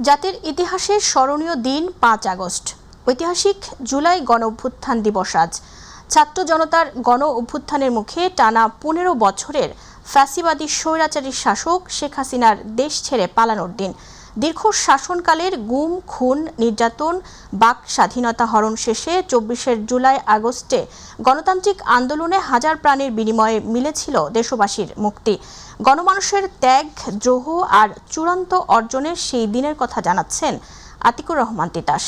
জাতির ইতিহাসে স্মরণীয় দিন ৫ আগস্ট। ঐতিহাসিক জুলাই গণ অভ্যুত্থান দিবস আজ। ছাত্র জনতার গণ অভ্যুত্থানের মুখে টানা ১৫ বছরের ফ্যাসিবাদী স্বৈরাচারী শাসক শেখ হাসিনার দেশ ছেড়ে পালানোর দিন। দীর্ঘ শাসনকালের গুম, খুন, নির্যাতন, বাক স্বাধীনতা হরণ শেষে ২৪ জুলাই আগস্টে গণতান্ত্রিক আন্দোলনে হাজার প্রাণের বিনিময়ে মিলেছিল দেশবাসীর মুক্তি। গণমানুষের ত্যাগ, দ্রোহ আর চূড়ান্ত অর্জনের সেই দিনের কথা জানাচ্ছেন আতিকুর রহমান তিতাস।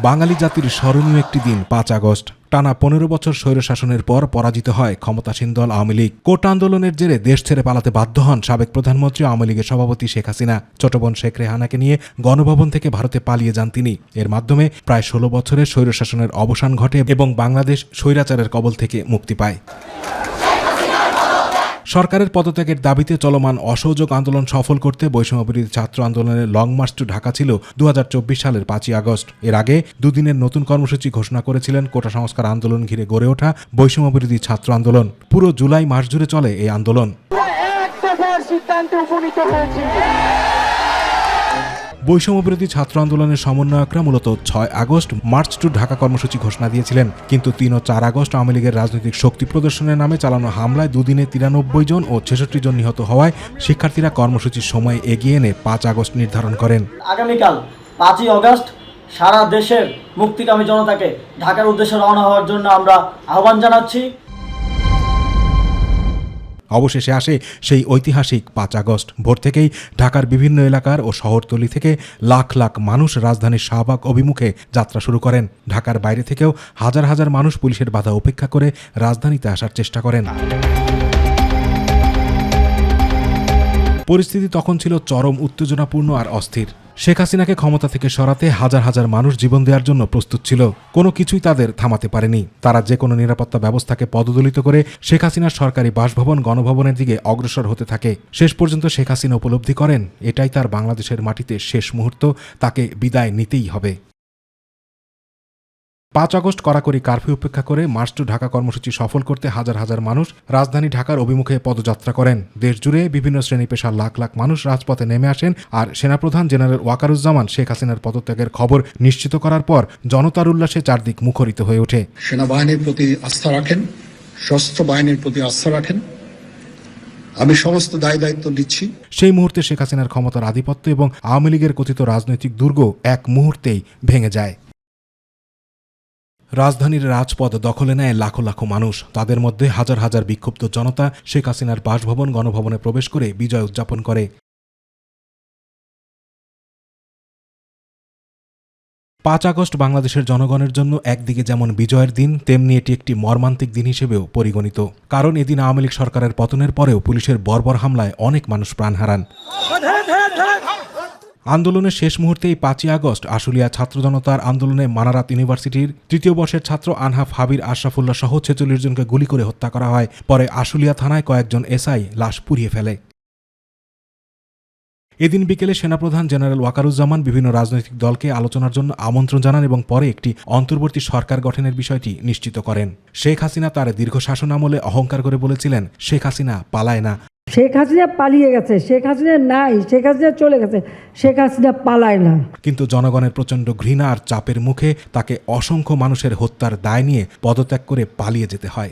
বাঙালি জাতির স্মরণীয় একটি দিন ৫ আগস্ট। টানা ১৫ বছর স্বৈরশাসনের পর পরাজিত হয় ক্ষমতাসীন দল আওয়ামী লীগ। কোটা আন্দোলনের জেরে দেশ ছেড়ে পালাতে বাধ্য হন সাবেক প্রধানমন্ত্রী আওয়ামী লীগের সভাপতি শেখ হাসিনা। ছোট বোন শেখ রেহানাকে নিয়ে গণভবন থেকে ভারতে পালিয়ে যান তিনি। এর মাধ্যমে প্রায় ১৬ বছরের স্বৈরশাসনের অবসান ঘটে এবং বাংলাদেশ স্বৈরাচারের কবল থেকে মুক্তি পায়। সরকারের পদত্যাগের দাবিতে চলমান অসহযোগ আন্দোলন সফল করতে বৈষম্যবিরোধী ছাত্র আন্দোলনের লং মার্চ টু ঢাকা ছিল ২০২৪ সালের ৫ই আগস্ট। এর আগে দুদিনের নতুন কর্মসূচি ঘোষণা করেছিলেন কোটা সংস্কার আন্দোলন ঘিরে গড়ে ওঠা বৈষম্যবিরোধী ছাত্র আন্দোলন। পুরো জুলাই মাস জুড়ে চলে এই আন্দোলন। বৈষম্যবিরোধী ছাত্র আন্দোলনের সমন্বয়করা মূলত ৬ আগস্ট মার্চ টু ঢাকা কর্মসূচি ঘোষণা দিয়েছিলেন, কিন্তু ৩ ও ৪ আগস্ট আওয়ামী লীগের রাজনৈতিক শক্তি প্রদর্শনের নামে চালানো হামলায় দুদিনে ৯৩ জন ও ৬৬ জন নিহত হওয়ায় শিক্ষার্থীরা কর্মসূচির সময় এগিয়ে এনে ৫ আগস্ট নির্ধারণ করেন। আগামীকাল ৫ই আগস্ট সারা দেশের মুক্তিকামী জনতাকে ঢাকার উদ্দেশ্যে রওনা হওয়ার জন্য আমরা আহ্বান জানাচ্ছি। অবশেষে আসে সেই ঐতিহাসিক ৫ আগস্ট। ভোর থেকেই ঢাকার বিভিন্ন এলাকার ও শহরতলি থেকে লাখ লাখ মানুষ রাজধানীর শাহবাগ অভিমুখে যাত্রা শুরু করেন। ঢাকার বাইরে থেকেও হাজার হাজার মানুষ পুলিশের বাধা উপেক্ষা করে রাজধানীতে আসার চেষ্টা করেন। পরিস্থিতি তখন ছিল চরম উত্তেজনাপূর্ণ আর অস্থির। শেখ হাসিনাকে ক্ষমতা থেকে সরাতে হাজার হাজার মানুষ জীবন দেওয়ার জন্য প্রস্তুত ছিল। কোনো কিছুই তাদের থামাতে পারেনি। তারা যে কোনো নিরাপত্তা ব্যবস্থাকে পদদলিত করে শেখ হাসিনার সরকারি বাসভবন গণভবনের দিকে অগ্রসর হতে থাকে। শেষ পর্যন্ত শেখ হাসিনা উপলব্ধি করেন এটাই তার বাংলাদেশের মাটিতে শেষ মুহূর্ত, তাকে বিদায় নিতেই হবে। ৫ আগস্ট কড়াকড়ি কারফিউ উপেক্ষা করে মার্চ টু ঢাকা কর্মসূচি সফল করতে হাজার হাজার মানুষ রাজধানী ঢাকার অভিমুখে পদযাত্রা করেন। দেশ জুড়ে বিভিন্ন শ্রেণী পেশার লাখ লাখ মানুষ রাজপথে নেমে আসেন। আর সেনাপ্রধান জেনারেল ওয়াকারুজ্জামান শেখ হাসিনার পদত্যাগের খবর নিশ্চিত করার পর জনতার উল্লাসে চারদিক মুখরিত হয়ে ওঠে। সেনাবাহিনীর প্রতি আস্থা রাখেন, সশস্ত্র বাহিনীর প্রতি আস্থা রাখেন, আমি সমস্ত দায় দায়িত্ব দিচ্ছি। সেই মুহূর্তে শেখ হাসিনার ক্ষমতার আধিপত্য এবং আওয়ামী লীগের কথিত রাজনৈতিক দুর্গ এক মুহূর্তেই ভেঙে যায়। রাজধানীর রাজপথ দখলে নেয় লাখো লাখো মানুষ। তাদের মধ্যে হাজার হাজার বিক্ষুব্ধ জনতা শেখ হাসিনার বাসভবন গণভবনে প্রবেশ করে বিজয় উদযাপন করে। ৫ আগস্ট বাংলাদেশের জনগণের জন্য একদিকে যেমন বিজয়ের দিন, তেমনি এটি একটি মর্মান্তিক দিন হিসেবেও পরিগণিত। কারণ এদিন আওয়ামী লীগ সরকারের পতনের পরেও পুলিশের বর্বর হামলায় অনেক মানুষ প্রাণ হারান। আন্দোলনের শেষ মুহূর্তেই ৫ই আগস্ট আশুলিয়া ছাত্র জনতার আন্দোলনে মানারাত ইউনিভার্সিটির তৃতীয় বর্ষের ছাত্র আনহাফ হাবির আশরাফুল্লাহ সহ ৪৬ জনকে গুলি করে হত্যা করা হয়। পরে আশুলিয়া থানায় কয়েকজন এসআই লাশ পুড়িয়ে ফেলে। এদিন বিকেলে সেনাপ্রধান জেনারেল ওয়াকারুজ্জামান বিভিন্ন রাজনৈতিক দলকে আলোচনার জন্য আমন্ত্রণ জানান এবং পরে একটি অন্তর্বর্তী সরকার গঠনের বিষয়টি নিশ্চিত করেন। শেখ হাসিনা তার দীর্ঘ শাসন আমলে অহংকার করে বলেছিলেন, শেখ হাসিনা পালায় না। শেখ হাসিনা পালিয়ে গেছে, শেখ হাসিনা নাই, শেখ হাসিনা চলে গেছে, শেখ হাসিনা পালায় না। কিন্তু জনগণের প্রচণ্ড ঘৃণা আর চাপের মুখে তাকে অসংখ্য মানুষের হত্যার দায় নিয়ে পদত্যাগ করে পালিয়ে যেতে হয়।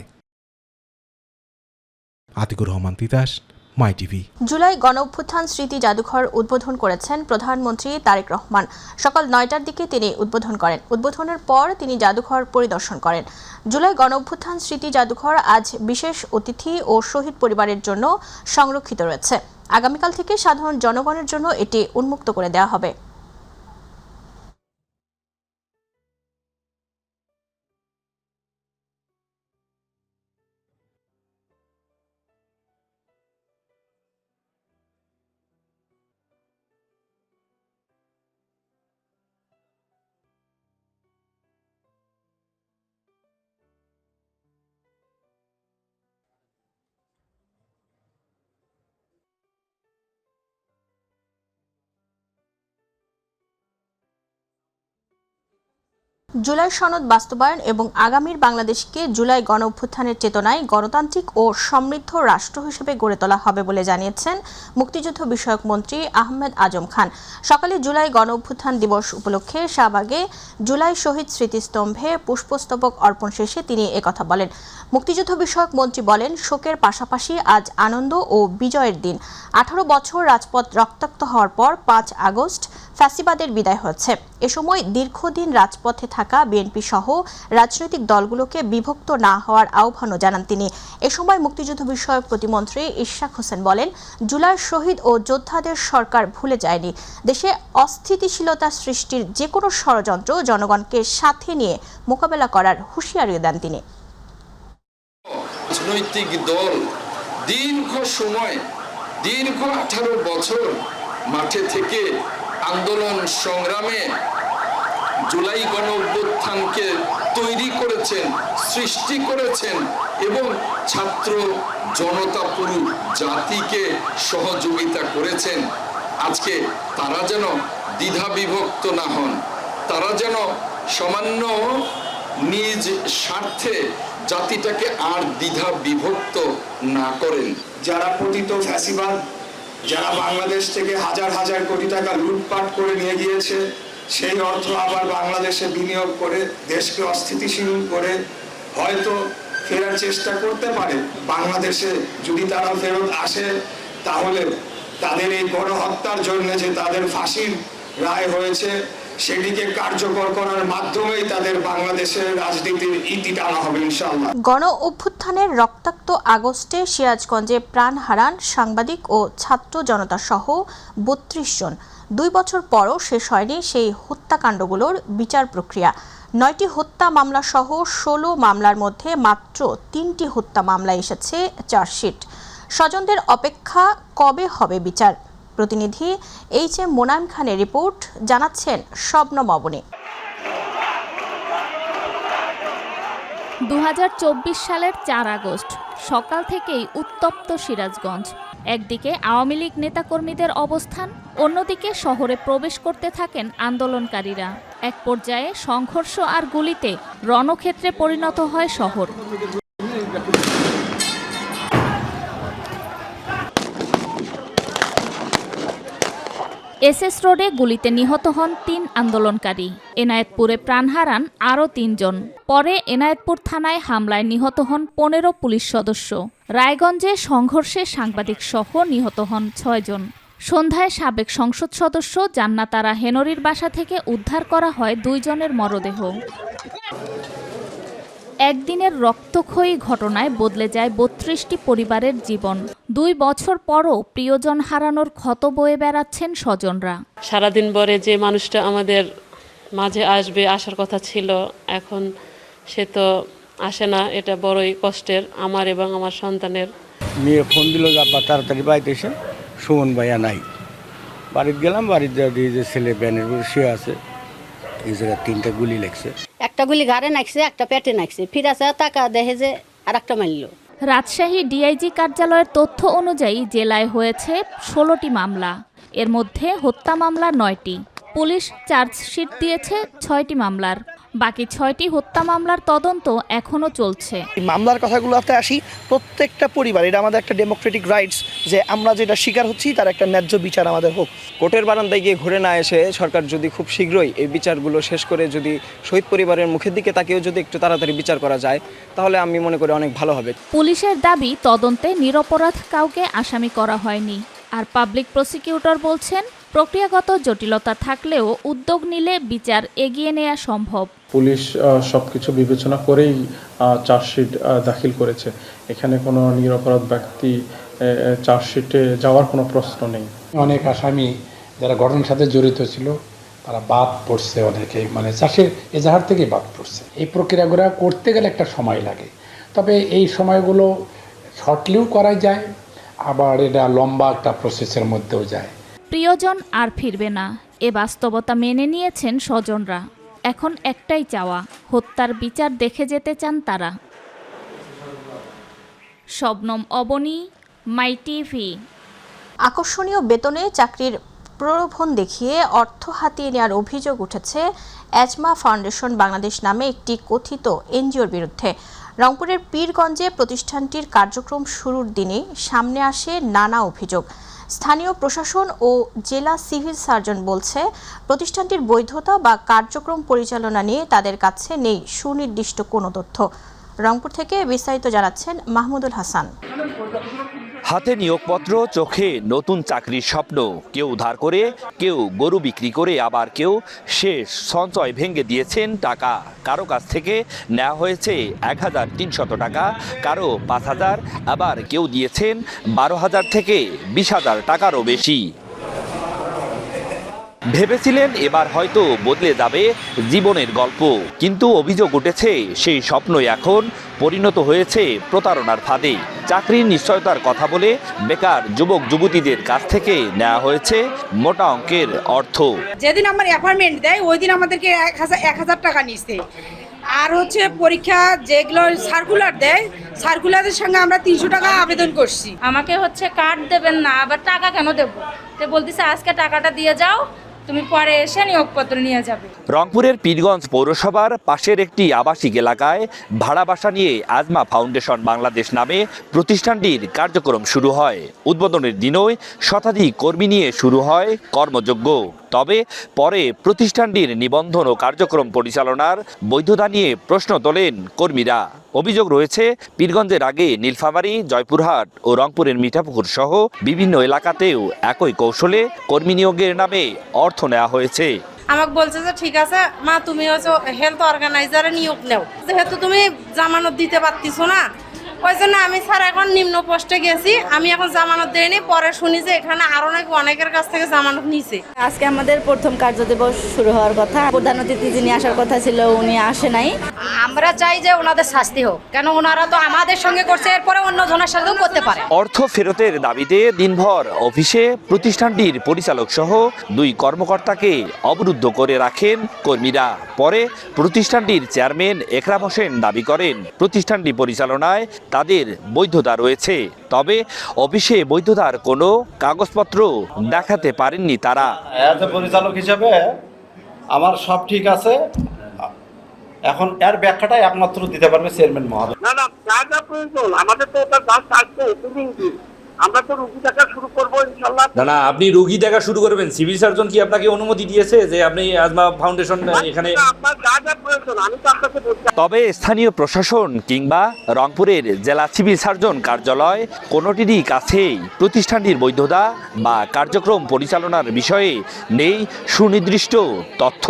আতিকুর রহমান তিতাস, মাই টিভি। জুলাই গণ অভ্যুত্থান স্মৃতি জাদুঘর উদ্বোধন করেছেন প্রধানমন্ত্রী তারেক রহমান। সকাল ৯টার দিকে তিনি উদ্বোধন করেন। উদ্বোধনের পর তিনি জাদুঘর পরিদর্শন করেন। জুলাই গণ অভ্যুত্থান স্মৃতি জাদুঘর আজ বিশেষ অতিথি ও শহীদ পরিবারের জন্য সংরক্ষিত রয়েছে। আগামীকাল থেকে সাধারণ জনগণের জন্য এটি উন্মুক্ত করে দেওয়া হবে। জুলাই সনদ বাস্তবায়ন এবং আগামীর বাংলাদেশকে জুলাই গণ অভ্যুত্থানের চেতনায় গণতান্ত্রিক ও সমৃদ্ধ রাষ্ট্র হিসেবে গড়ে তোলা হবে বলে জানিয়েছেন মুক্তিযুদ্ধ বিষয়ক মন্ত্রী আহমেদ আজম খান। সকালে জুলাই গণ অভ্যুত্থান দিবস উপলক্ষে শাহবাগে জুলাই শহীদ স্মৃতিস্তম্ভে পুষ্পস্তবক অর্পণ শেষে তিনি একথা বলেন। মুক্তিযুদ্ধ বিষয়ক মন্ত্রী বলেন, শোকের পাশাপাশি আজ আনন্দ ও বিজয়ের দিন। 18 বছর রাজপথ রক্তাক্ত হওয়ার পর 5 আগস্ট ফ্যাসিবাদের বিদায় হচ্ছে। এ সময় দীর্ঘদিন রাজপথে থাকা বিএনপি সহ রাজনৈতিক দলগুলোকে বিভক্ত না হওয়ার আহ্বানও জানান তিনি। এ সময় মুক্তিযুদ্ধ বিষয়ক প্রতিমন্ত্রী ইশরাক হোসেন বলেন, জুলাইয়ের শহীদ ও যোদ্ধাদের সরকার ভুলে যায়নি। দেশে অস্থিতিশীলতা সৃষ্টির যে কোনো ষড়যন্ত্র জনগণকে সাথে নিয়ে মোকাবেলা করার হুঁশিয়ারিও দেন তিনি। রাজনৈতিক দল দীর্ঘ 18 বছর মাঠে থেকে আন্দোলন সংগ্রামে জুলাই গণ অভ্যুত্থানকে তৈরি করেছেন, সৃষ্টি করেছেন এবং ছাত্র জনতা পুরো জাতিকে সহযোগিতা করেছেন। আজকে তারা যেন দ্বিধা বিভক্ত না হন, তারা যেন সামান্য নিজ স্বার্থে জাতিটাকে আর দ্বিধা বিভক্ত না করেন। যারা পতিত ফ্যাসিবাদ, যারা বাংলাদেশ থেকে হাজার হাজার কোটি টাকা লুটপাট করে নিয়ে গিয়েছে, সেই অর্থ আবার বাংলাদেশে বিনিয়োগ করে দেশকে অস্থিতিশীল করে হয়তো ফেরার চেষ্টা করতে পারে। বাংলাদেশে যদি তারা ফেরত আসে, তাহলে তাদের এই গণহত্যার জন্য যে তাদের ফাঁসির রায় হয়েছে, সেটিকে কার্যকর করার মাধ্যমেই তাদের বাংলাদেশের রাজনীতির ইতি টানা হবে ইনশাআল্লাহ। গণ অভ্যুত্থানের রক্তাক্ত আগস্টে সিরাজগঞ্জে প্রাণ হারান সাংবাদিক ও ছাত্র জনতা সহ 32 জন। 2 বছর পরও শেষ হয়নি সেই হত্যাকাণ্ডগুলোর বিচার প্রক্রিয়া। 9টি হত্যা মামলা সহ 16 মামলার মধ্যে মাত্র 3টি হত্যা মামলায় এসেছে চার্জশিট। স্বজনদের অপেক্ষা কবে হবে বিচার। প্রতিনিধি HM মোনায়েম খানের রিপোর্ট, জানাচ্ছেন শবনম অবনী। 2024 সালের 4 আগস্ট সকাল থেকেই উত্তপ্ত সিরাজগঞ্জ। একদিকে আওয়ামী লীগ নেতাকর্মীদের অবস্থান, অন্যদিকে শহরে প্রবেশ করতে থাকেন আন্দোলনকারীরা। এক পর্যায়ে সংঘর্ষ আর গুলিতে রণক্ষেত্রে পরিণত হয় শহর। SS রোডে গুলিতে নিহত হন 3 আন্দোলনকারী। এনায়েতপুরে প্রাণ হারান আরও 3 জন। পরে এনায়েতপুর থানায় হামলায় নিহত হন 15 পুলিশ সদস্য। রায়গঞ্জে সংঘর্ষে সাংবাদিক সহ নিহত হন 6 জন। সন্ধ্যায় সাবেক সংসদ সদস্য জান্নাত আরা হেনরির বাসা থেকে উদ্ধার করা হয় 2 জনের মরদেহ। একদিনের রক্তক্ষয়ী ঘটনায় বদলে যায় 32টি পরিবারের জীবন। 2 বছর পরও প্রিয়জন হারানোর ক্ষত বয়ে বেড়াচ্ছেন স্বজনরা। সারাদিন পরে যে মানুষটা আমাদের মাঝে আসার কথা ছিল, এখন সে তো আসে না। এটা বড়ই কষ্টের আমার এবং আমার সন্তানের। মেয়ে ফোন দিল যে আব্বা তাড়াতাড়ি বাড়িতে এসে, সুমন ভাইয়া নাই। বাড়িতে গেলাম, বাড়িতে যে ছেলে ব্যানের উপরে শুয়ে আছে, এই জায়গায় 3টা গুলি লাগছে। একটা গুলি ঘাড়ে নাকছে, একটা পেটে নাকছে, ফিরাছে টাকা দেখে যে আরেকটা মারল। রাজশাহী ডিআইজি কার্যালয়ের তথ্য অনুযায়ী জেলায় হয়েছে 16টি মামলা। এর মধ্যে হত্যা মামলা 9টি। পুলিশ চার্জশিট দিয়েছে 6টি মামলার। বাকি 6টি হত্যা মামলার তদন্ত এখনো চলছে। মামলার কথাগুলোতে আসি, প্রত্যেকটা পরিবার, এটা আমাদের একটা ডেমোক্রেটিক রাইটস যে আমরা যেটা শিকার হচ্ছি তার একটা ন্যায্য বিচার আমাদের হোক। কোর্টের বারান্দায় গিয়ে ঘুরে না এসে সরকার যদি খুব শীঘ্রই এই বিচারগুলো শেষ করে যদি শহীদ পরিবারের মুখের দিকে তাকিয়েও যদি একটু তাড়াতাড়ি বিচার করা যায়, তাহলে আমি মনে করি অনেক ভালো হবে। পুলিশের দাবি, তদন্তে নিরপরাধ কাউকে আসামি করা হয়নি। আর পাবলিক প্রসিকিউটর বলছেন, প্রক্রিয়াগত জটিলতা থাকলেও উদ্যোগ নিলে বিচার এগিয়ে নেওয়া সম্ভব। পুলিশ সবকিছু বিবেচনা করেই চার্জশিট দাখিল করেছে। এখানে কোনো নিরপরাধ ব্যক্তি চার্জশিটে যাওয়ার কোনো প্রশ্ন নেই। অনেক আসামি যারা ঘটনার সাথে জড়িত ছিল তারা বাদ পড়ছে, অনেকে মানে চাষের এজাহার থেকে বাদ পড়ছে। এই প্রক্রিয়াগুলো করতে গেলে একটা সময় লাগে, তবে এই সময়গুলো শর্টলিও করা যায়, আবার এটা লম্বা একটা প্রসেসের মধ্যেও যায়। প্রিয়জন আর ফিরবে না, এ বাস্তবতা মেনে নিয়েছেন স্বজনরা। এখন একটাই চাওয়া, হত্যার বিচার দেখে যেতে চান তারা। শবনম অবনী, মাই টিভি। আকর্ষণীয় বেতনে চাকরির প্রলোভন দেখিয়ে অর্থ হাতিয়ে নেওয়ার অভিযোগ উঠেছে এজমা ফাউন্ডেশন বাংলাদেশ নামে একটি কথিত এনজিওর বিরুদ্ধে। রংপুরের পীরগঞ্জে প্রতিষ্ঠানটির কার্যক্রম শুরুর দিনে সামনে আসে নানা অভিযোগ। স্থানীয় প্রশাসন ও জেলা সিভিল সার্জন বলছে, প্রতিষ্ঠানটির বৈধতা বা কার্যক্রম পরিচালনা নিয়ে তাদের কাছে নেই সুনির্দিষ্ট কোনো তথ্য। রংপুর থেকে বিস্তারিত জানাচ্ছেন মাহমুদুল হাসান। হাতে নিয়োগপত্র, চোখে নতুন চাকরির স্বপ্ন। কেউ ধার করে, কেউ গরু বিক্রি করে, আবার কেউ শেষ সঞ্চয় ভেঙে দিয়েছেন টাকা। কারো কাছ থেকে নেওয়া হয়েছে ১,৩০০ টাকা, কারো ৫,০০০, আবার কেউ দিয়েছেন ১২,০০০ থেকে ২০,০০০ টাকারও বেশি। ভেবেছিলেন এবার হয়তো বদলে যাবে জীবনের গল্প, কিন্তু অভিযোগ উঠেছে সেই স্বপ্নই এখন পরিণত হয়েছে প্রতারণার ফাঁদে। চাকরির নিশ্চয়তার কথা বলে বেকার যুবক যুবতীদের কাছ থেকে নেওয়া হয়েছে মোটা অঙ্কের অর্থ। যেদিন আমার অ্যাপয়েন্টমেন্ট দেয় ওই দিন আমাদেরকে ১,০০০ টাকা নিচ্ছে। আর হচ্ছে পরীক্ষা যেগুলো সার্কুলার দেয়, সার্কুলারের সঙ্গে আমরা ৩০০ টাকা আবেদন করছি। আমাকে হচ্ছে কার্ড দেবেন না, আবার টাকা কেন দেবো? তো বলতেছে আজকে টাকাটা দিয়ে যাও, তুমি পরে এসে নিয়োগপত্র নিয়ে যাবে। রংপুরের পীরগঞ্জ পৌরসভার পাশের একটি আবাসিক এলাকায় ভাড়া বাসা নিয়ে এজমা ফাউন্ডেশন বাংলাদেশ নামে প্রতিষ্ঠানটির কার্যক্রম শুরু হয়। উদ্বোধনের দিনই শতাধিক কর্মী নিয়ে শুরু হয় কর্মযজ্ঞ। তবে পরে প্রতিষ্ঠানটির নিবন্ধন ও কার্যক্রম পরিচালনার বৈধতা নিয়ে প্রশ্ন তোলেন কর্মীরা। অভিযোগ রয়েছে, পীরগঞ্জের আগে নীলফামারী, জয়পুরহাট ও রংপুরের মিঠাপুকুর সহ বিভিন্ন এলাকাতেও একই কৌশলে কর্মী নিয়োগের নামে অর্থ নেওয়া হয়েছে। আমাকে বলছে যে ঠিক আছে মা, তুমি হচ্ছে হেলথ অর্গানাইজারে নিয়োগ নেও, যেহেতু তুমি জামানত দিতে পারতিস না, ওই জন্য আমি স্যার এখন নিম্ন পোস্টে গেছি, আমি এখন জামানত দেইনি। পরে শুনি যে এখানে আরো নাকি অনেকের কাছ থেকে জামানত নিছে। আজকে আমাদের প্রথম কার্যদিবস শুরু হওয়ার কথা, প্রধান অতিথি যিনি আসার কথা ছিল উনি আসে নাই। আমরা চাই যে ওনাদের শাস্তি হোক, কেন ওনারা তো আমাদের সঙ্গে করছে, এরপরে অন্য জনের সাথেও করতে পারে। অর্থ ফেরতের দাবিতে দিনভর অফিসে প্রতিষ্ঠানটির পরিচালক সহ 2 কর্মকর্তাকে অবরুদ্ধ করে রাখেন কর্মীরা। পরে প্রতিষ্ঠানটির চেয়ারম্যান একরাম হোসেন দাবি করেন, প্রতিষ্ঠানটি পরিচালনায় তাদের বৈধতা রয়েছে, তবে অফিসে বৈধতার কোনো কাগজপত্র দেখাতে পারেননি তারা। এজ এ পরিচালক হিসেবে আমার সব ঠিক আছে, এখন এর ব্যাখ্যাটা একমাত্র দিতে পারবে চেয়ারম্যান মহোদয়। না যা যা প্রয়োজন আমাদের তো ওটা জাস্ট আসছে, আমরা তো রুগী দেখা শুরু করবো ইনশাআল্লাহ। না আপনি রোগী দেখা শুরু করবেন, সিভিল সার্জন কি আপনাকে অনুমতি দিয়েছে যে আপনি এজমা ফাউন্ডেশন এখানে? আপনার যা যা প্রয়োজন আমি তো আপনাকে বলছি। তবে স্থানীয় প্রশাসন কিংবা রংপুরের জেলা সিভিল সার্জন কার্যালয় কোনোটিরই কাছেই প্রতিষ্ঠানটির বৈধতা বা কার্যক্রম পরিচালনার বিষয়ে নেই সুনির্দিষ্ট তথ্য।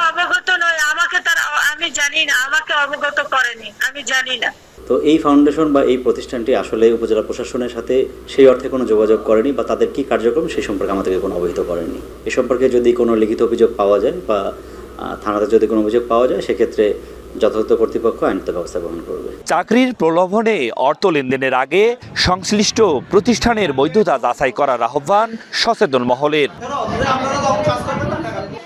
অবগত নয়, আমাকে তারা, আমি জানি না, আমাকে অবগত করেনি, আমি জানি না। তো এই ফাউন্ডেশন বা এই প্রতিষ্ঠানটি আসলে উপজেলা প্রশাসনের সাথে সেই অর্থে কোনো যোগাযোগ করেনি বা তাদের কি কার্যক্রম সেই সম্পর্কে আমাদেরকে কোনো অবহিত করেনি। এ সম্পর্কে যদি কোনো লিখিত অভিযোগ পাওয়া যায় বা থানাতে যদি কোনো অভিযোগ পাওয়া যায়, সেক্ষেত্রে যথাযথ কর্তৃপক্ষ আইনগত ব্যবস্থা গ্রহণ করবে। চাকরির প্রলোভনে অর্থ লেনদেনের আগে সংশ্লিষ্ট প্রতিষ্ঠানের বৈধতা যাচাই করার আহ্বান সচেতন মহলের।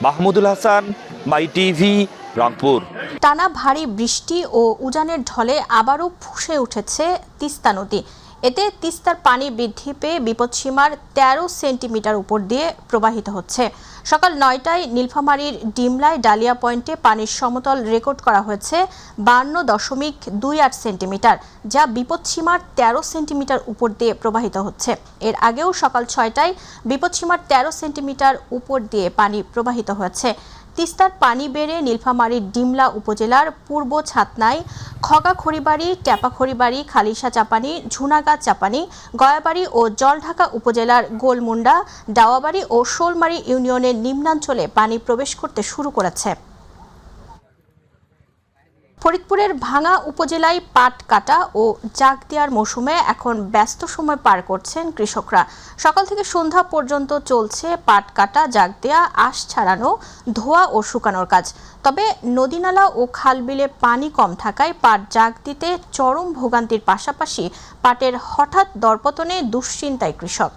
মাহমুদুল হাসান, মাই টিভি, রংপুর। টানা ভারী বৃষ্টি ও উজানের ঢলে আবারও ফুঁসে উঠেছে তিস্তা নদী। এতে তিস্তার পানি বৃদ্ধি পেয়ে বিপদসীমার 13 সেন্টিমিটার উপর দিয়ে প্রবাহিত হচ্ছে। সকাল 9টায় নীলফামারীর ডিমলায় ডালিয়া পয়েন্টে পানির সমতল রেকর্ড করা হয়েছে 52.28 সেন্টিমিটার, যা বিপদসীমার 13 সেন্টিমিটার উপর দিয়ে প্রবাহিত হচ্ছে। এর আগেও সকাল 6টায় বিপদসীমার 13 সেন্টিমিটার উপর দিয়ে পানি প্রবাহিত হয়েছে। তিস্তার পানি বেড়ে নীলফামারীর ডিমলা উপজেলার পূর্ব ছাতনাই, খগাখড়িবাড়ি, টেপাখড়িবাড়ি, খালিশা চাপানি, ঝুনাগাঁ চাপানি, গয়াবাড়ি ও জলঢাকা উপজেলার গোলমুন্ডা, ডাওয়াবাড়ি ও শোলমারি ইউনিয়নের নিম্নাঞ্চলে পানি প্রবেশ করতে শুরু করেছে। ফরিদপুরের ভাঙা উপজেলায় পাট কাটা ও জাগ দেওয়ার মৌসুমে এখন ব্যস্ত সময় পার করছেন কৃষকরা। সকাল থেকে সন্ধ্যা পর্যন্ত চলছে পাট কাটা, জাগ দেওয়া, আঁশ ছাড়ানো, ধোয়া ও শুকানোর কাজ। তবে নদীনালা ও খালবিলে পানি কম থাকায় পাট জাগ দিতে চরম ভোগান্তির পাশাপাশি পাটের হঠাৎ দরপতনে দুশ্চিন্তায় কৃষক।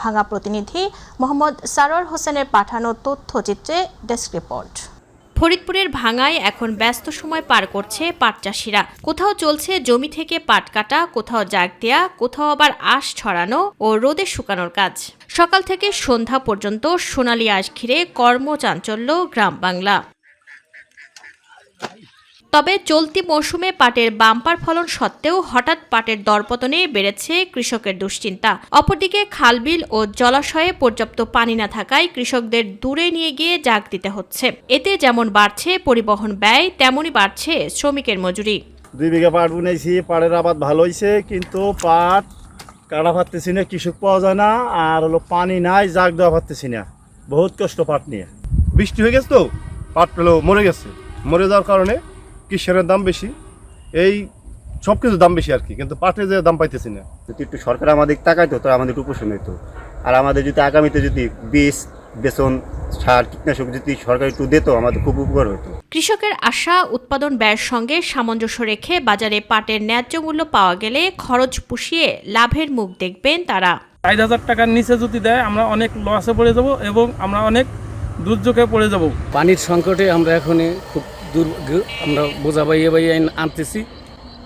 ভাঙা প্রতিনিধি মোহাম্মদ সারোয়ার হোসেনের পাঠানো তথ্যচিত্রে ডেস্ক রিপোর্ট। ফরিদপুরের ভাঙায় এখন ব্যস্ত সময় পার করছে পাট চাষিরা। কোথাও চলছে জমি থেকে পাট কাটা, কোথাও জাগ দেয়া, কোথাও আবার আঁশ ছড়ানো ও রোদে শুকানোর কাজ। সকাল থেকে সন্ধ্যা পর্যন্ত সোনালী আঁশ ঘিরে কর্মচাঞ্চল্য গ্রাম বাংলা। তবে চলতি মৌসুমে পাটের বাম্পার ফলন সত্ত্বেও হঠাৎ পাটের দরপতনে বেড়েছে কৃষকের দুশ্চিন্তা। অপরদিকে খালবিল ও জলাশয়ে পর্যাপ্ত পানি না থাকায় কৃষকদের দূরে নিয়ে গিয়ে জাগ দিতে হচ্ছে। এতে যেমন বাড়ছে পরিবহন ব্যয়, তেমনই বাড়ছে শ্রমিকের মজুরি। 2 বিঘা পাট বুনেছি, পাটের আবাদ ভালো হয়েছে, কিন্তু পাট কাটা পারতেছি না, কৃষক পাওয়া যায় না, আর হলো পানি নাই, জাগ দেওয়া পারতেছি না, বহুত কষ্ট পাট নিয়ে। বৃষ্টি হয়ে গেছে তো পাট পেলো মরে গেছে, মরে যাওয়ার কারণে কিষানের দাম বেশি, এই সব কিছু দাম বেশি আর কি, কিন্তু পাটের যে দাম পাইতেছি না। যদি একটু সরকার আমাদের তাকাইতো তো আমাদের একটু উপশম হতো, আর আমাদের যদি আগামীতে যদি বীজ, বেসন, সার, কীটনাশক যদি সরকার একটু দিত আমাদের খুব উপকার হতো। কৃষকের আশা, উৎপাদন ব্যয়ের সঙ্গে সামঞ্জস্য রেখে বাজারে পাটের ন্যায্য মূল্য পাওয়া গেলে খরচ পুষিয়ে লাভের মুখ দেখবেন তারা। 5,000 টাকার নিচে যদি দেয় আমরা অনেক লসে পড়ে যাব এবং আমরা অনেক দুর্যোগে পড়ে যাব। পানির সংকটে আমরা এখন খুব আমরা বোঝা বাইয়ে আনতেছি,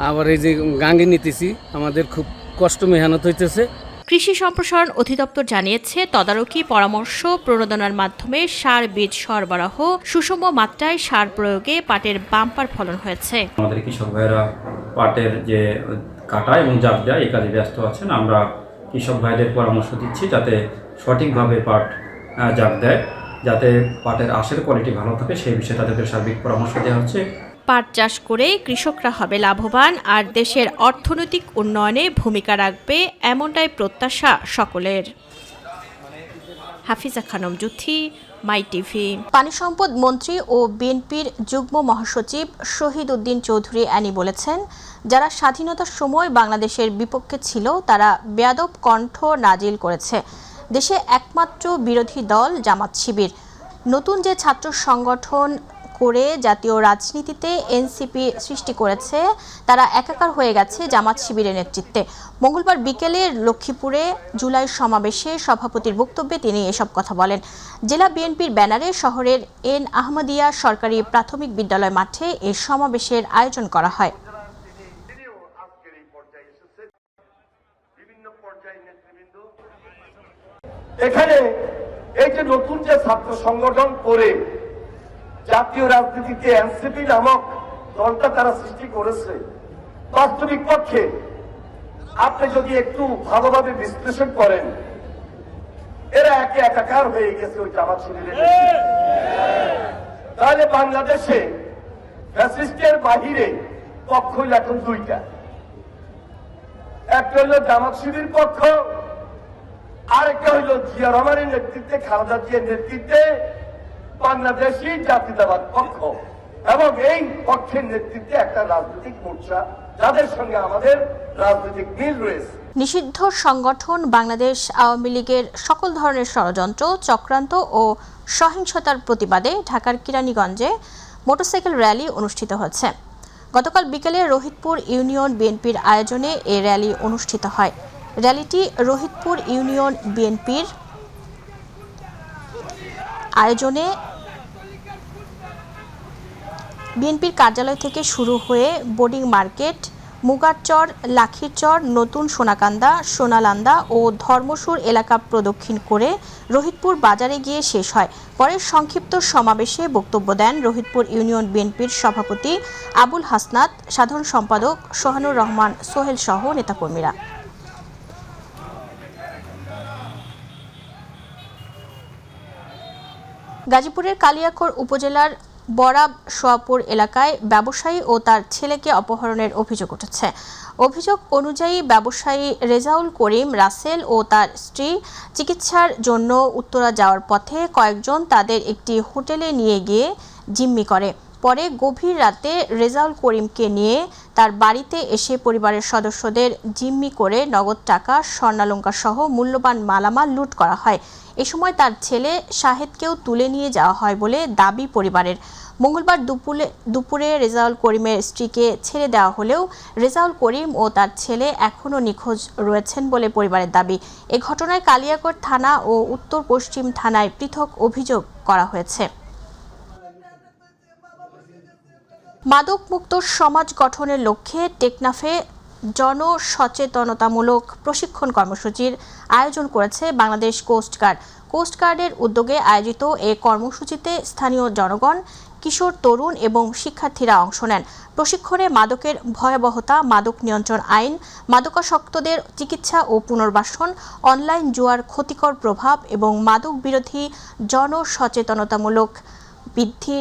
আবার এই যে গাঙ্গে নিতেছি, আমাদের খুব কষ্ট মেহনত হইতেছে। কৃষি সম্প্রসারণ অধিদপ্তর জানিয়েছে, তদারকি, পরামর্শ, প্রণোদনার মাধ্যমে সার বীজ সরবরাহ, সুষম মাত্রায় সার প্রয়োগে পাটের বাম্পার ফলন হয়েছে। আমাদের কৃষক ভাইয়েরা পাটের যে কাটা এবং জাগ দেয় এই কাজে ব্যস্ত আছেন। আমরা কৃষক ভাইদের পরামর্শ দিচ্ছি যাতে সঠিকভাবে পাট জাগ দেয়, যাতে পাটের আঁশের কোয়ালিটি ভালো থাকে, সেই বিষয়ে তাদেরকে সার্বিক পরামর্শ দেওয়া হচ্ছে। পাট চাষ করে কৃষকরা হবে লাভবান আর দেশের অর্থনৈতিক উন্নয়নে ভূমিকা রাখবে, এমনটাই প্রত্যাশা সকলের। হাফিজা খানম জুথি, মাই টিভি। পানি সম্পদ মন্ত্রী ও বিএনপির যুগ্ম মহাসচিব শহীদ উদ্দিন চৌধুরী অ্যানি বলেছেন, যারা স্বাধীনতার সময় বাংলাদেশের বিপক্ষে ছিল তারা বেয়াদব কণ্ঠ নাজিল করেছে। দেশে একমাত্র বিরোধী দল জামাত শিবির। নতুন যে ছাত্র সংগঠন করে জাতীয় রাজনীতিতে এনসিপি সৃষ্টি করেছে, তারা একাকার হয়ে গেছে জামাত শিবিরের নেতৃত্বে। মঙ্গলবার বিকেলে লক্ষ্মীপুরে জুলাই সমাবেশে সভাপতির বক্তব্যে তিনি এসব কথা বলেন। জেলা বিএনপির ব্যানারে শহরের এন আহমদিয়া সরকারি প্রাথমিক বিদ্যালয় মাঠে এ সমাবেশের আয়োজন করা হয়। এখানে এই যে নতুন যে ছাত্র সংগঠন করে জাতীয় রাজনীতিতে এনসিপি নামক দলটা তারা সৃষ্টি করেছে, বাস্তবিক পক্ষে আপনি যদি একটু ভালোভাবে বিশ্লেষণ করেন, এরা একে একাকার হয়ে গেছে ওই জামাত শিবিরের। তাহলে বাংলাদেশে ফ্যাসিস্টের বাহিরে পক্ষ এখন দুইটা, একটা হইল জামাত শিবির পক্ষ, আরেকটা হইল জিয়া রহমানের নেতৃত্বে, খালেদা জিয়ার নেতৃত্বে বাংলাদেশি জাতীয়তাবাদ পক্ষ, এবং এই পক্ষের নেতৃত্বে একটা রাজনৈতিক মোর্চা, যাদের সঙ্গে আমাদের রাজনৈতিক মিল রয়েছে। নিষিদ্ধ সংগঠন বাংলাদেশ আওয়ামী লীগের সকল ধরনের ষড়যন্ত্র, চক্রান্ত ও সহিংসতার প্রতিবাদে ঢাকার কেরানীগঞ্জে মোটরসাইকেল র্যালি অনুষ্ঠিত হয়েছে। গতকাল বিকেলে রোহিতপুর ইউনিয়ন বিএনপির আয়োজনে এ র্যালি অনুষ্ঠিত হয়। র্যালিটি রোহিতপুর ইউনিয়ন বিএনপির আয়োজনে বিএনপির কার্যালয় থেকে শুরু হয়ে বোর্ডিং মার্কেট, মুগারচর, লাখিরচর, নতুন সোনাকান্দা, সোনালান্দা ও ধর্মসুর এলাকা প্রদক্ষিণ করে রোহিতপুর বাজারে গিয়ে শেষ হয়। পরে সংক্ষিপ্ত সমাবেশে বক্তব্য দেন রোহিতপুর ইউনিয়ন বিএনপির সভাপতি আবুল হাসনাত, সাধারণ সম্পাদক সোহানুর রহমান সোহেল সহ নেতাকর্মীরা। গাজীপুরের কালিয়াকৈর উপজেলার বরাব সোয়াপুর এলাকায় ব্যবসায়ী ও তার ছেলেকে অপহরণের অভিযোগ উঠেছে। অভিযোগ অনুযায়ী ব্যবসায়ী রেজাউল করিম রাসেল ও তার স্ত্রী চিকিৎসার জন্য উত্তরা যাওয়ার পথে কয়েকজন তাদের একটি হোটেলে নিয়ে গিয়ে জিম্মি করে। পরে গভীর রাতে রেজাউল করিমকে নিয়ে তার বাড়িতে এসে পরিবারের সদস্যদের জিম্মি করে নগদ টাকা, স্বর্ণালংকার সহ মূল্যবান মালামাল লুট করা হয়। এ সময় তার ছেলে শাহেদকেও তুলে নিয়ে যাওয়া হয় বলে দাবি পরিবারের। মঙ্গলবার দুপুরে রেজাউল করিমের স্ত্রীকে ছেড়ে দেওয়া হলেও রেজাউল করিম ও তার ছেলে এখনও নিখোঁজ রয়েছেন বলে পরিবারের দাবি। এ ঘটনায় কালিয়াকৈর থানা ও উত্তর পশ্চিম থানায় পৃথক অভিযোগ করা হয়েছে। মাদকমুক্ত সমাজ গঠনের লক্ষ্যে টেকনাফে জনসচেতনতামূলক প্রশিক্ষণ কর্মসূচির আয়োজন করেছে বাংলাদেশ কোস্টগার্ড। কোস্টগার্ডের উদ্যোগে আয়োজিত এ কর্মসূচিতে স্থানীয় জনগণ, কিশোর, তরুণ এবং শিক্ষার্থীরা অংশ নেন। প্রশিক্ষণে মাদকের ভয়াবহতা, মাদক নিয়ন্ত্রণ আইন, মাদকাসক্তদের চিকিৎসা ও পুনর্বাসন, অনলাইন জুয়ার ক্ষতিকর প্রভাব এবং মাদক বিরোধী জনসচেতনতামূলক বৃদ্ধি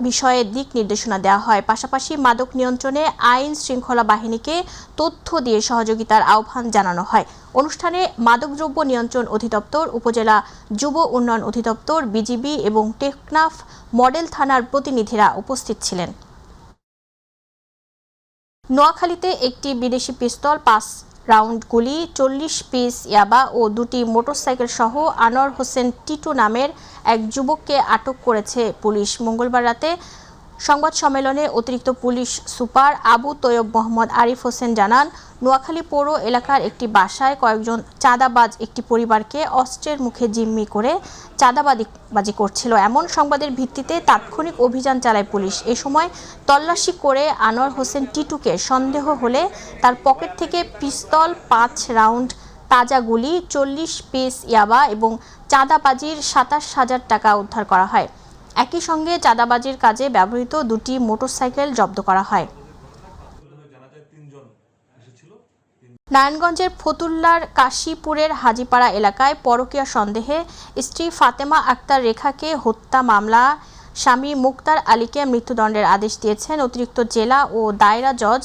বিষয়ে দিক নির্দেশনা দেওয়া হয়। পাশাপাশি মাদক নিয়ন্ত্রণে আইন শৃঙ্খলা বাহিনীকে তথ্য দিয়ে সহযোগিতার আহ্বান জানানো হয়। অনুষ্ঠানে মাদকদ্রব্য নিয়ন্ত্রণ অধিদপ্তর, উপজেলা যুব উন্নয়ন অধিদপ্তর, বিজিবি এবং টেকনাফ মডেল থানার প্রতিনিধিরা উপস্থিত ছিলেন। নোয়াখালীতে একটি বিদেশি পিস্তল, 5 রাউন্ড গুলি, 40 পিস ইয়াবা ও 2টি মোটরসাইকেল সহ আনোয়ার হোসেন টিটু নামের এক যুবককে আটক করেছে পুলিশ। মঙ্গলবার রাতে সংবাদ সম্মেলনে অতিরিক্ত পুলিশ সুপার আবু তৈয়ব মোহাম্মদ আরিফ হোসেন জানান, নোয়াখালী পৌর এলাকার একটি বাসায় কয়েকজন চাঁদাবাজ একটি পরিবারকে অস্ত্রের মুখে জিম্মি করে চাঁদাবাজি করছিল। এমন সংবাদের ভিত্তিতে তাৎক্ষণিক অভিযান চালায় পুলিশ। এ সময় তল্লাশি করে আনোয়ার হোসেন টিটুকে সন্দেহ হলে তার পকেট থেকে পিস্তল, 5 রাউন্ড তাজা গুলি, 40 পিস ইয়াবা এবং চাঁদাবাজির 27,000 টাকা উদ্ধার করা হয়। একই সঙ্গে চাঁদাবাজির কাজে ব্যবহৃত 2টি মোটরসাইকেল জব্দ করা হয়। নারায়ণগঞ্জের ফতুল্লার কাশীপুরের হাজীপাড়া এলাকায় পরকীয়া সন্দেহে স্ত্রী ফাতেমা আক্তার রেখাকে হত্যা মামলা স্বামী মুক্তার আলীকে মৃত্যুদণ্ডের আদেশ দিয়েছেন অতিরিক্ত জেলা ও দায়রা জজ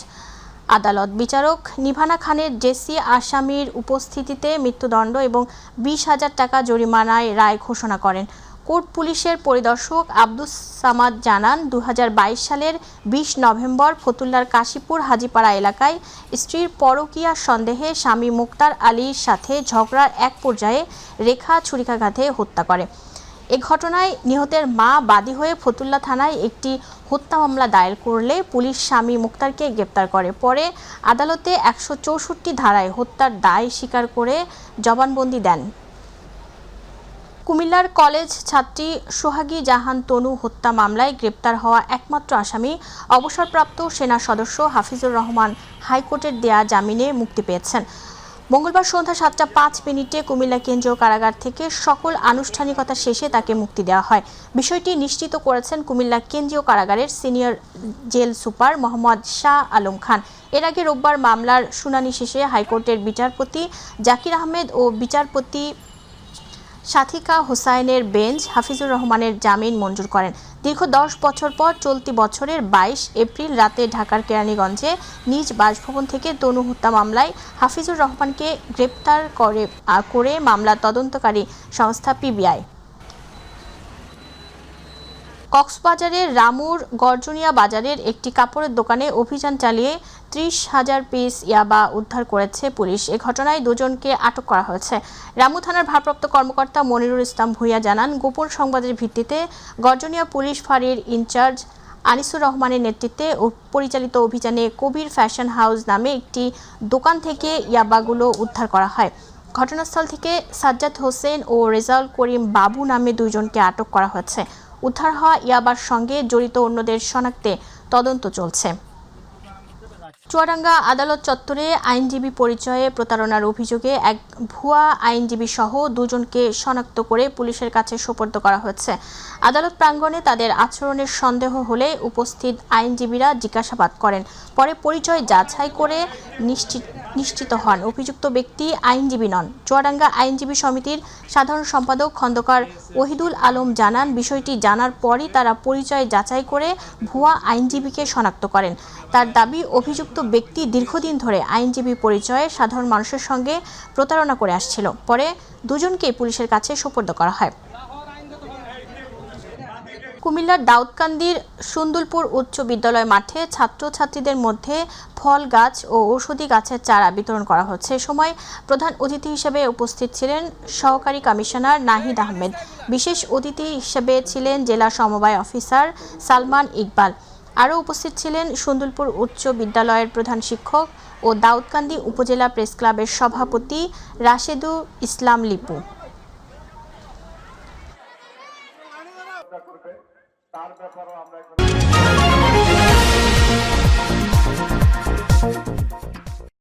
আদালত। বিচারক নিভানা খানের জেসি আসামির উপস্থিতিতে মৃত্যুদণ্ড এবং 20,000 টাকা জরিমানায় রায় ঘোষণা করেন। কোর্ট পুলিশের পরিদর্শক আব্দুস সামাদ জানান, 2022 সালের 20 নভেম্বর ফতুল্লার কাশীপুর হাজীপাড়া এলাকায় স্ত্রীর পরকীয়া সন্দেহে স্বামী মুক্তার আলীর সাথে ঝগড়ার এক পর্যায়ে রেখা ছুরিকাঘাতে হত্যা করে। এ ঘটনায় নিহতের মা বাদী হয়ে ফতুল্লা থানায় একটি হত্যা মামলা দায়ের করলে পুলিশ স্বামী মুক্তারকে গ্রেপ্তার করে। পরে আদালতে 164 ধারায় হত্যার দায় স্বীকার করে জবানবন্দি দেন। কুমিল্লার কলেজ ছাত্রী সোহাগী জাহান তনু হত্যা মামলায় গ্রেপ্তার হওয়া একমাত্র আসামি অবসরপ্রাপ্ত সেনা সদস্য হাফিজুর রহমান হাইকোর্টের দেয়া জামিনে মুক্তি পেয়েছেন। মঙ্গলবার সন্ধ্যা 7:05 কুমিল্লা কেন্দ্রীয় কারাগার থেকে সকল আনুষ্ঠানিকতা শেষে তাকে মুক্তি দেওয়া হয়। বিষয়টি নিশ্চিত করেছেন কুমিল্লা কেন্দ্রীয় কারাগারের senior jail super Mohammad Shah Alam Khan. এর আগে রোববার মামলার শুনানি শেষে হাইকোর্টের বিচারপতি জাকির আহমেদ ও বিচারপতি সাথিকা হোসাইনের বেঞ্চ হাফিজুর রহমানের জামিন মঞ্জুর করেন। দীর্ঘ 10 বছর পর চলতি বছরের 22 এপ্রিল রাতে ঢাকার কেরানীগঞ্জে নিজ বাসভবন থেকে তনু হত্যা মামলায় হাফিজুর রহমানকে গ্রেপ্তার করে মামলার তদন্তকারী সংস্থা পিবিআই। কক্সবাজারের রামুর গর্জনিয়া বাজারের একটি কাপড়ের দোকানে অভিযান চালিয়ে 30,000 পিস ইয়াবা উদ্ধার করেছে পুলিশ। এ ঘটনায় 2 জনকে আটক করা হয়েছে। রামু থানার ভারপ্রাপ্ত কর্মকর্তা মনিরুল ইসলাম ভূঁইয়া জানান, গোপন সংবাদের ভিত্তিতে গর্জনিয়া পুলিশ ফাঁড়ির ইনচার্জ আনিসুর রহমানের নেতৃত্বে পরিচালিত অভিযানে কবির ফ্যাশন হাউস নামে একটি দোকান থেকে ইয়াবাগুলো উদ্ধার করা হয়। ঘটনাস্থল থেকে সাজ্জাদ হোসেন ও রেজাউল করিম বাবু নামে 2 জনকে আটক করা হয়েছে। উদ্ধার হওয়া ইয়াবার সঙ্গে জড়িত অন্যদের শনাক্তে তদন্ত চলছে। চুয়াডাঙ্গা আদালত চত্বরে আইনজীবী পরিচয়ে প্রতারণার অভিযোগে এক ভুয়া আইনজীবী সহ 2 জনকে শনাক্ত করে পুলিশের কাছে সোপর্দ করা হয়েছে। আদালত প্রাঙ্গণে তাদের আচরণের সন্দেহ হলে উপস্থিত আইনজীবীরা জিজ্ঞাসাবাদ করেন। পরে পরিচয় যাচাই করে নিশ্চিত হন অভিযুক্ত ব্যক্তি আইনজীবী নন। চুয়াডাঙ্গা আইনজীবী সমিতির সাধারণ সম্পাদক খন্দকার ওহিদুল আলম জানান, বিষয়টি জানার পরই তারা পরিচয় যাচাই করে ভুয়া আইনজীবীকে শনাক্ত করেন। তার দাবি, অভিযুক্ত ব্যক্তি দীর্ঘদিন ধরে আইনজীবী পরিচয়ে সাধারণ মানুষের সঙ্গে প্রতারণা করে আসছিল। পরে 2 জনকেই পুলিশের কাছে সোপর্দ করা হয়। কুমিল্লার দাউদকান্দির সুন্দুলপুর উচ্চ বিদ্যালয় মাঠে ছাত্রছাত্রীদের মধ্যে ফল গাছ ও ঔষধি গাছের চারা বিতরণ করা হচ্ছে। এ সময় প্রধান অতিথি হিসেবে উপস্থিত ছিলেন সহকারী কমিশনার নাহিদ আহমেদ। বিশেষ অতিথি হিসেবে ছিলেন জেলা সমবায় অফিসার সালমান ইকবাল। আরও উপস্থিত ছিলেন সুন্দুলপুর উচ্চ বিদ্যালয়ের প্রধান শিক্ষক ও দাউদকান্দি উপজেলা প্রেস ক্লাবের সভাপতি রাশেদুল ইসলাম লিপু। তার ব্যাপারেও আমরা